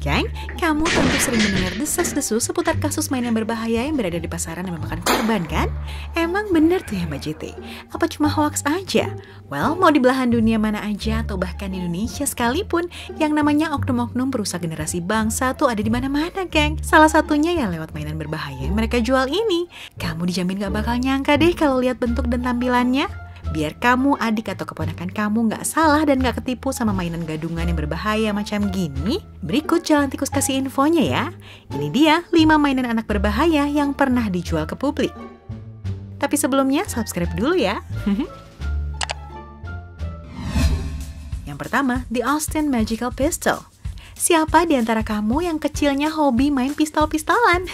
Geng, kamu tentu sering mendengar desas-desus seputar kasus mainan berbahaya yang berada di pasaran dan memakan korban, kan? Emang bener tuh ya Mbak JT? Apa cuma hoax aja? Well, mau di belahan dunia mana aja atau bahkan di Indonesia sekalipun, yang namanya oknum-oknum perusak generasi bangsa tuh ada di mana-mana, geng. Salah satunya ya lewat mainan berbahaya yang mereka jual ini. Kamu dijamin gak bakal nyangka deh kalau lihat bentuk dan tampilannya. Biar kamu, adik atau keponakan kamu nggak salah dan nggak ketipu sama mainan gadungan yang berbahaya macam gini, berikut Jalan Tikus kasih infonya ya. Ini dia 5 mainan anak berbahaya yang pernah dijual ke publik. Tapi sebelumnya, subscribe dulu ya. Yang pertama, The Austin Magical Pistol. Siapa di antara kamu yang kecilnya hobi main pistol-pistolan?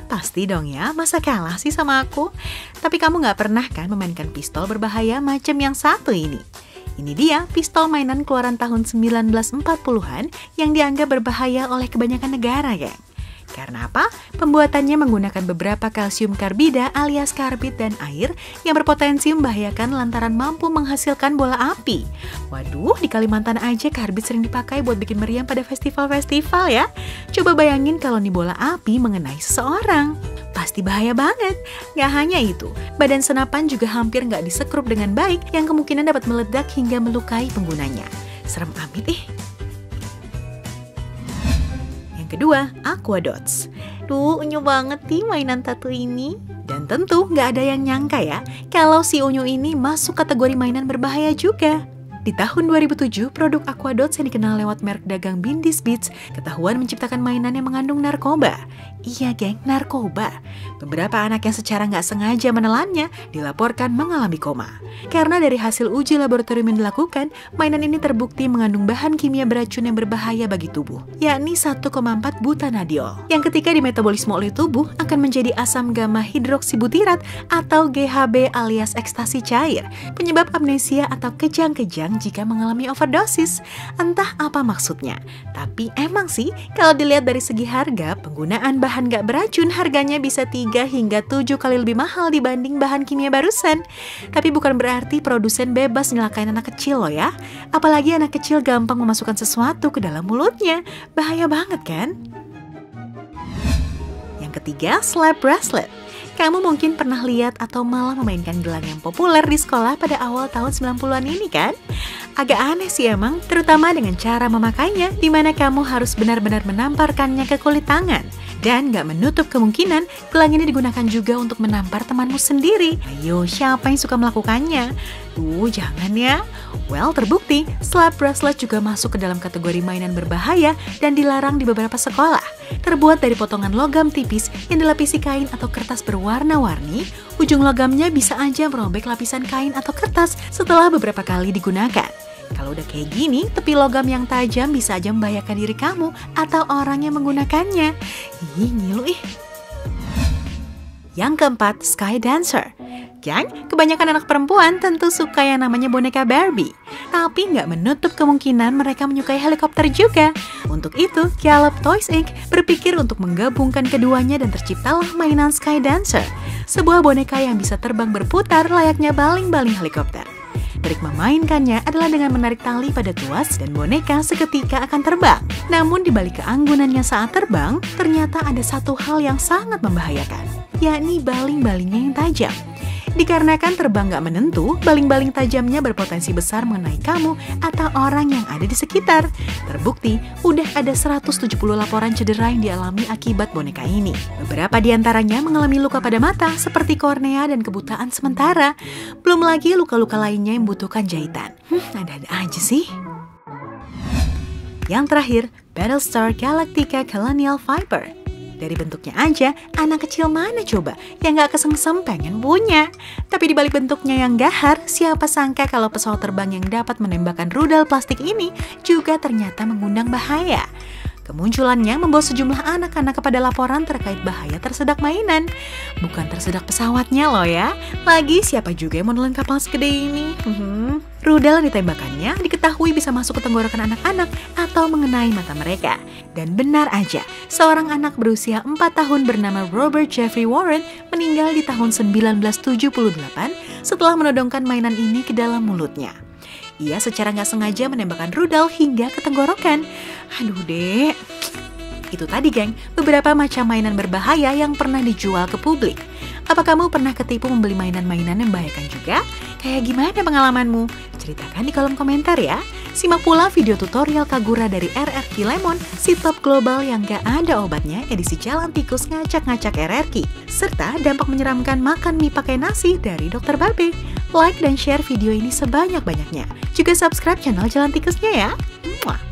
Pasti dong ya, masa kalah sih sama aku? Tapi kamu gak pernah kan memainkan pistol berbahaya macam yang satu ini? Ini dia pistol mainan keluaran tahun 1940-an yang dianggap berbahaya oleh kebanyakan negara, geng. Karena apa? Pembuatannya menggunakan beberapa kalsium karbida alias karbid dan air yang berpotensi membahayakan lantaran mampu menghasilkan bola api. Waduh, di Kalimantan aja karbid sering dipakai buat bikin meriam pada festival-festival ya. Coba bayangin kalau nih bola api mengenai seseorang. Pasti bahaya banget. Gak hanya itu, badan senapan juga hampir gak disekrup dengan baik yang kemungkinan dapat meledak hingga melukai penggunanya. Serem amat . Kedua, Aqua Dots. Duh, unyu banget nih mainan tato ini. Dan tentu nggak ada yang nyangka ya, kalau si unyu ini masuk kategori mainan berbahaya juga. Di tahun 2007, produk Aqua Dots yang dikenal lewat merek dagang Bindis Beats ketahuan menciptakan mainan yang mengandung narkoba. Iya geng, narkoba. Beberapa anak yang secara nggak sengaja menelannya dilaporkan mengalami koma. Karena dari hasil uji laboratorium yang dilakukan, mainan ini terbukti mengandung bahan kimia beracun yang berbahaya bagi tubuh, yakni 1,4 butanadiol, yang ketika dimetabolisme oleh tubuh akan menjadi asam gamma hidroksibutirat atau GHB alias ekstasi cair, penyebab amnesia atau kejang-kejang jika mengalami overdosis. Entah apa maksudnya, tapi emang sih kalau dilihat dari segi harga, penggunaan bahan gak beracun harganya bisa 3 hingga 7 kali lebih mahal dibanding bahan kimia barusan. Tapi bukan berarti produsen bebas nyelakain anak kecil loh ya. Apalagi anak kecil gampang memasukkan sesuatu ke dalam mulutnya. Bahaya banget kan? Yang ketiga, Slap Bracelet. Kamu mungkin pernah lihat atau malah memainkan gelang yang populer di sekolah pada awal tahun 90-an ini kan? Agak aneh sih emang, terutama dengan cara memakainya, di mana kamu harus benar-benar menamparkannya ke kulit tangan. Dan gak menutup kemungkinan, gelang ini digunakan juga untuk menampar temanmu sendiri. Ayo, siapa yang suka melakukannya? Jangan ya. Well, terbukti, Slap Bracelet juga masuk ke dalam kategori mainan berbahaya dan dilarang di beberapa sekolah. Terbuat dari potongan logam tipis yang dilapisi kain atau kertas berwarna-warni, ujung logamnya bisa aja merobek lapisan kain atau kertas setelah beberapa kali digunakan. Kalau udah kayak gini, tepi logam yang tajam bisa aja membahayakan diri kamu atau orang yang menggunakannya. Ngilu ih. Yang keempat, Sky Dancer. Geng, kebanyakan anak perempuan tentu suka yang namanya boneka Barbie. Tapi nggak menutup kemungkinan mereka menyukai helikopter juga. Untuk itu, Gallop Toys Inc. berpikir untuk menggabungkan keduanya dan terciptalah mainan Sky Dancer. Sebuah boneka yang bisa terbang berputar layaknya baling-baling helikopter. Trik memainkannya adalah dengan menarik tali pada tuas dan boneka seketika akan terbang. Namun di balik keanggunannya saat terbang, ternyata ada satu hal yang sangat membahayakan, yakni baling-balingnya yang tajam. Dikarenakan terbang gak menentu, baling-baling tajamnya berpotensi besar mengenai kamu atau orang yang ada di sekitar. Terbukti, udah ada 170 laporan cedera yang dialami akibat boneka ini. Beberapa di antaranya mengalami luka pada mata seperti kornea dan kebutaan sementara. Belum lagi luka-luka lainnya yang membutuhkan jahitan. Ada-ada aja sih. Yang terakhir, Battlestar Galactica Colonial Viper. Dari bentuknya aja, anak kecil mana coba yang gak kesengsem pengen punya. Tapi dibalik bentuknya yang gahar, siapa sangka kalau pesawat terbang yang dapat menembakkan rudal plastik ini juga ternyata mengundang bahaya. Kemunculannya membawa sejumlah anak-anak kepada laporan terkait bahaya tersedak mainan. Bukan tersedak pesawatnya loh ya. Lagi siapa juga yang mau nelen kapal segede ini? Rudal yang ditembakkannya diketahui bisa masuk ke tenggorokan anak-anak atau mengenai mata mereka. Dan benar aja, seorang anak berusia 4 tahun bernama Robert Jeffrey Warren meninggal di tahun 1978 setelah menodongkan mainan ini ke dalam mulutnya. Ia secara nggak sengaja menembakkan rudal hingga ke tenggorokan. Aduh dek, Itu tadi geng, beberapa macam mainan berbahaya yang pernah dijual ke publik. Apa kamu pernah ketipu membeli mainan-mainan yang membahayakan juga? Kayak gimana pengalamanmu? Ceritakan di kolom komentar ya. Simak pula video tutorial Kagura dari RRQ Lemon, si top global yang gak ada obatnya edisi jalan tikus ngacak-ngacak RRQ. Serta dampak menyeramkan makan mie pakai nasi dari Dr. Babe. Like dan share video ini sebanyak-banyaknya. Juga subscribe channel Jalan Tikusnya ya. Muah.